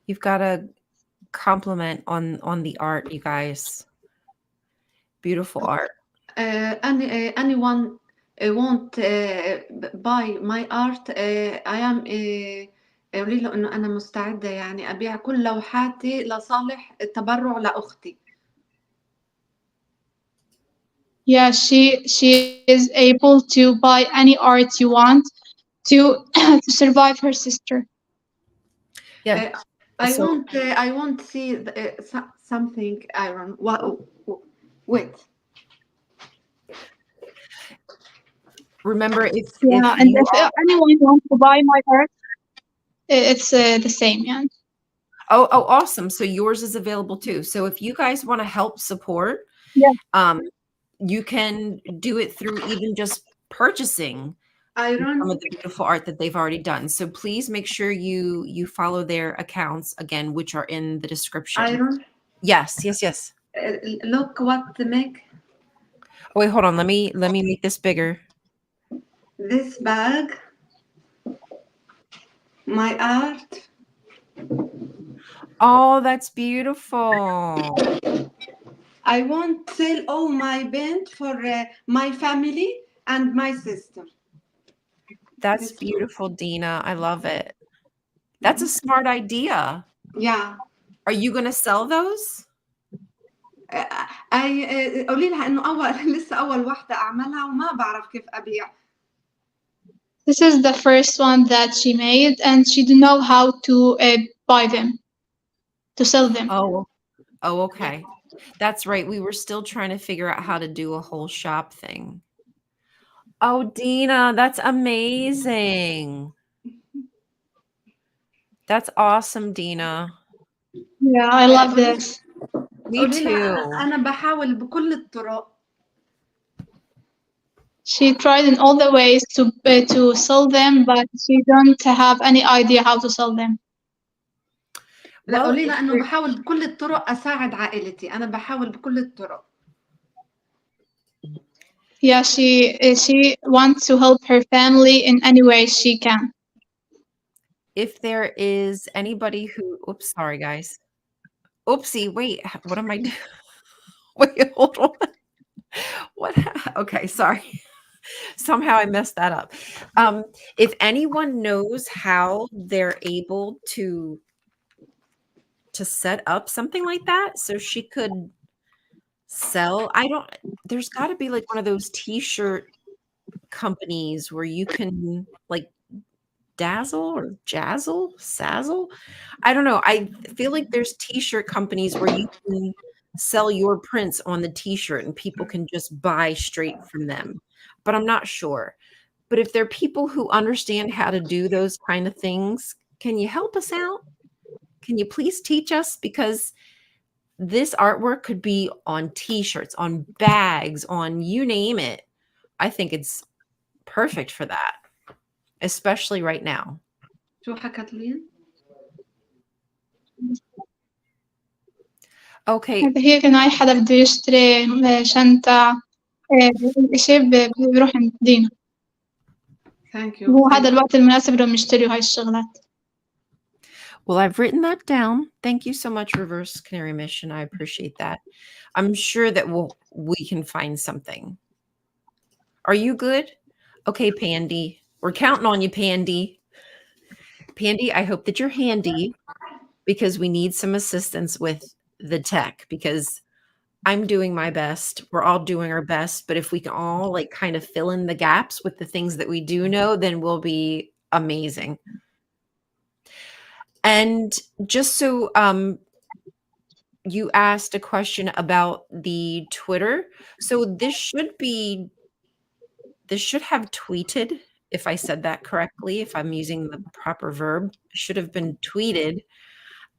You've got to compliment on the art, you guys. Beautiful art. Anyone want buy my art, I am قولي له انه انا مستعده يعني ابيع كل لوحاتي لصالح التبرع لاختي. Yeah, she is able to buy any art you want to to survive her sister. Yeah. I want to see something, Aaron. Wait. Remember, if anyone wants to buy my art, it's the same. Yeah. Oh, awesome. So yours is available too. So if you guys want to help support, you can do it through even just purchasing some of the beautiful art that they've already done. So please make sure you follow their accounts again, which are in the description. Iron? Yes. Look what to make. Oh, wait, hold on. Let me make this bigger. This bag, my art. Oh, that's beautiful. I want to sell all my paint for my family and my sister. That's beautiful, Dina. I love it. That's a smart idea. Yeah. Are you going to sell those? قولي لها انه لسه اول واحده اعملها وما بعرف كيف ابيع. This is the first one that she made, and she didn't know how to buy them. to sell them. Oh, okay. That's right. We were still trying to figure out how to do a whole shop thing. Oh, Dina, that's amazing. That's awesome, Dina. Yeah, I love this. Me قولي لها too. أنا بحاول بكل الطرق. She tried in all the ways to sell them, but she don't have any idea how to sell them. لا Well, قولي لها إنه بحاول بكل الطرق أساعد عائلتي، أنا بحاول بكل الطرق. Yeah, she wants to help her family in any way she can. if there is anybody who, oops, sorry guys. Oopsie, wait, what am I doing? Wait, hold on. What? Okay, sorry. Somehow I messed that up. If anyone knows how they're able to set up something like that so she could sell, there's got to be like one of those t-shirt companies where you can like dazzle or sazzle. I don't know. I feel like there's t-shirt companies where you can sell your prints on the t-shirt and people can just buy straight from them. But I'm not sure. But if there are people who understand how to do those kind of things, can you help us out? Can you please teach us? Because this artwork could be on t-shirts, on bags, on you name it. I think it's perfect for that, especially right now. شو حكت لين؟ Okay. هي كان أي حدا بده يشتري شنطة شيء بيروح عند دينا. Thank you. هو هذا الوقت المناسب لهم يشتروا هاي الشغلات. Well, I've written that down. Thank you so much, Reverse Canary Mission. I appreciate that. I'm sure that we can find something. Are you good? Okay, Pandy. We're counting on you, Pandy. Pandy, I hope that you're handy because we need some assistance with the tech because I'm doing my best. We're all doing our best. But if we can all like kind of fill in the gaps with the things that we do know, then we'll be amazing. And just so you asked a question about the Twitter. So this should have tweeted, if I said that correctly, if I'm using the proper verb, should have been tweeted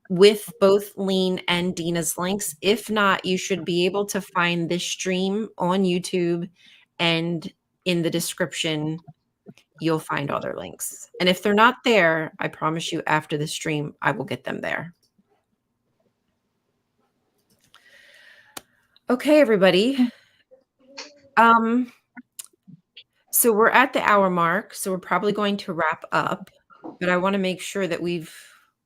with both Leen and Dina's links. If not, you should be able to find this stream on YouTube, and in the description, you'll find other links. And if they're not there, I promise you after the stream, I will get them there. Okay, everybody. So we're at the hour mark, so we're probably going to wrap up, but I want to make sure that we've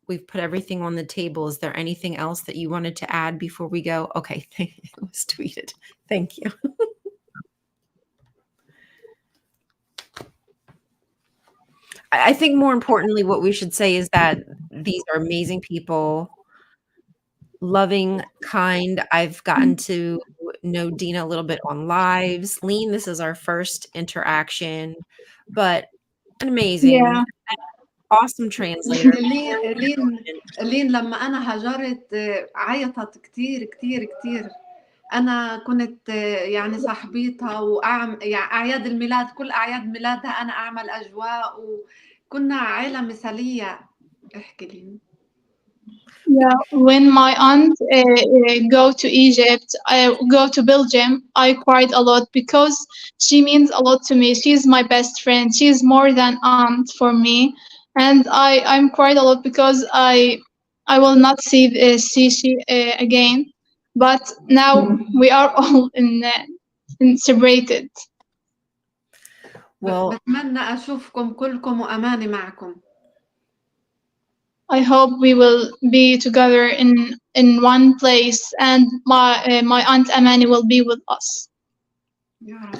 put everything on the table. Is there anything else that you wanted to add before we go? Okay, it was tweeted. Thank you. I think more importantly, what we should say is that these are amazing people, loving, kind. I've gotten to know Dina a little bit on lives. Leen, this is our first interaction, but an amazing, Yeah. awesome translator. لين لما أنا هاجرت عيطت كتير كتير كتير. أنا كنت يعني صاحبيتها يعني أعياد الميلاد، كل أعياد ميلادها أنا أعمل أجواء وكنا عائلة مثالية. احكي لي. Yeah, when my aunt go to Egypt, go to Belgium, I cried a lot because she means a lot to me. She's my best friend. She's more than aunt for me, and I'm cried a lot because I will not see she again. But now we are all in separated. Well, بتمنى أشوفكم كلكم وأماني معكم. I hope we will be together in one place, and my aunt Amani will be with us. Yeah.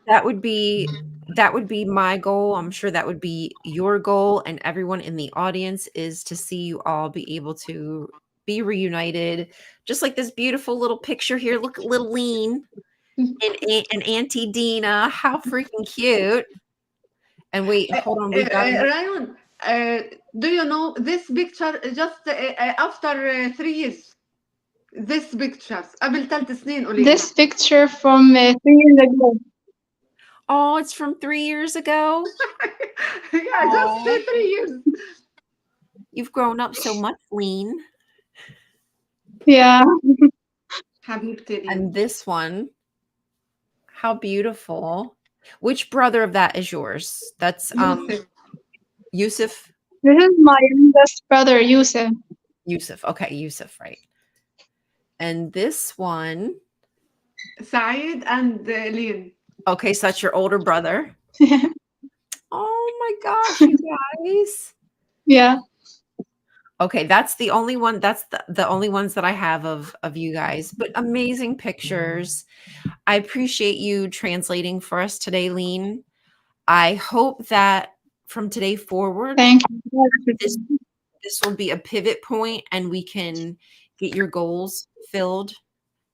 That would be my goal. I'm sure that would be your goal, and everyone in the audience is to see you all be able to be reunited, just like this beautiful little picture here. Look at little Leen and Aunty Dina. How freaking cute! And wait, hold on, we've got رايون Do you know this picture just after 3 years? This pictures قبل 3 سنين قولي لنا. This picture from 3 years ago. Oh, it's from 3 years ago? Yeah, just say 3 years. You've grown up so much, Leen. Yeah. حبيبتي لين. And this one, how beautiful. Which brother of that is yours? That's يوسف. Yusuf. This is my youngest brother, Yusuf. Yusuf. Okay, Yusuf, right. And this one, سعيد and لين. okay, so that's your older brother. Oh my gosh, you guys. Yeah. Okay, that's the only one. That's the only ones that I have of you guys. But amazing pictures. I appreciate you translating for us today, Leen. I hope that from today forward, Thank you. this will be a pivot point and we can get your goals filled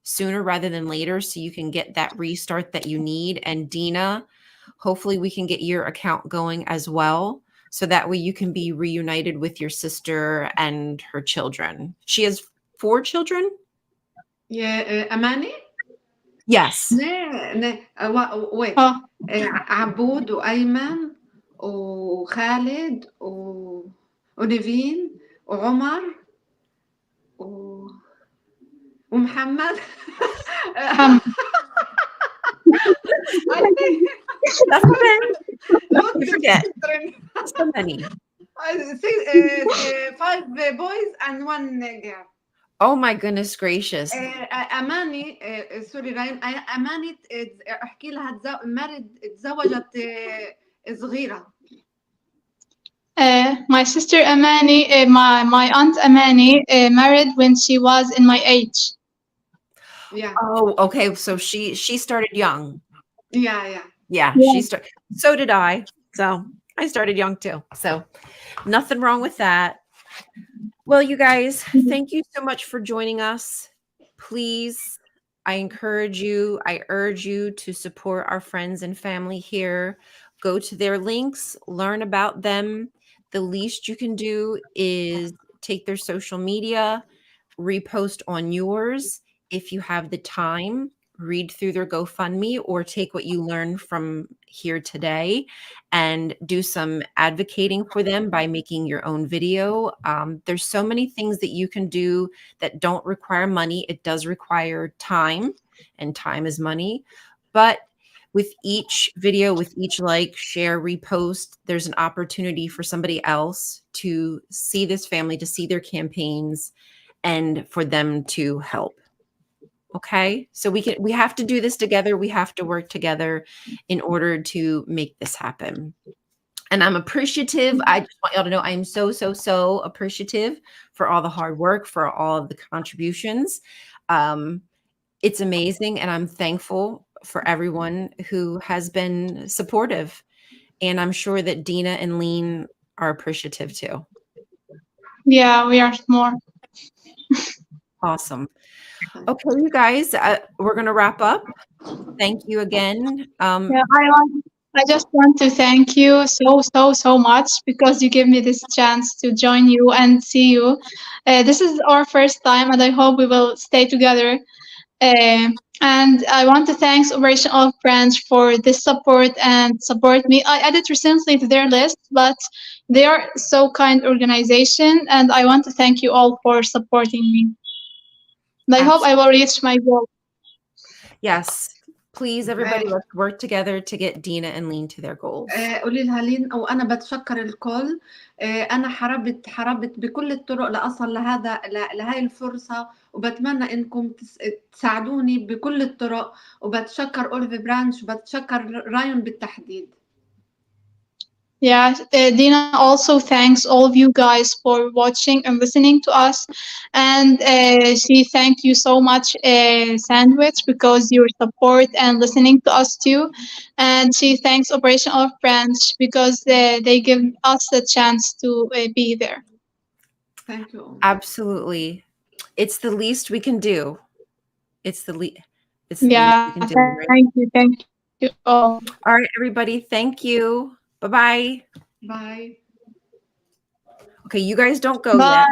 sooner rather than later so you can get that restart that you need. And Dina, hopefully we can get your account going as well. So that way you can be reunited with your sister and her children. She has 4 children? Yeah, Amani? Yes. wait. Oh, عبود وأيمن وخالد ونيفين وعمر ومحمد. That's okay. You forget. So many. 5 boys and 1 girl. Oh my goodness gracious. أماني سوري راين أماني احكي لها تزوجت صغيرة. My sister Amani, my aunt Amani, married when she was in my age. Yeah. Oh, okay. So she started young. Yeah. Yeah, she started. So did I. So I started young too. So nothing wrong with that. Well, you guys, thank you so much for joining us. Please, I urge you to support our friends and family here. Go to their links, learn about them. The least you can do is take their social media, repost on yours. If you have the time, read through their GoFundMe or take what you learned from here today and do some advocating for them by making your own video. There's so many things that you can do that don't require money. It does require time, and time is money. But with each video, with each like, share, repost, there's an opportunity for somebody else to see this family, to see their campaigns, and for them to help. Okay, so we have to do this together. We have to work together in order to make this happen. And I'm appreciative. I just want y'all to know I am so appreciative for all the hard work, for all of the contributions. It's amazing, and I'm thankful for everyone who has been supportive. And I'm sure that Dina and Leen are appreciative too. Yeah, we are more. Awesome. Okay, you guys, we're going to wrap up. Thank you again. Yeah, I just want to thank you so much because you gave me this chance to join you and see you. This is our first time, and I hope we will stay together. And I want to thank Operation Olive Branch for this support and support me. I added recently to their list, but they are so kind organization, and I want to thank you all for supporting me. And I hope I will reach my goal. Yes. Please, everybody, let's work together to get Dina and Leen to their goals. قولي لها لين وأنا بتشكر الكل. أنا حاربت بكل الطرق لأصل لهاي الفرصة، وبتمنى إنكم تساعدوني بكل الطرق، وبتشكر أوليف برانش وبتشكر رايون بالتحديد. Yeah, Dina also thanks all of you guys for watching and listening to us. And she thank you so much, Sandwich, because your support and listening to us too. And she thanks Operation Olive Branch because they give us the chance to be there. Thank you. Absolutely. It's the least we can do. It's the least we can do. Right? Thank you all. All right, everybody. Thank you. Bye-bye. Bye. Okay, you guys don't go Bye. yet.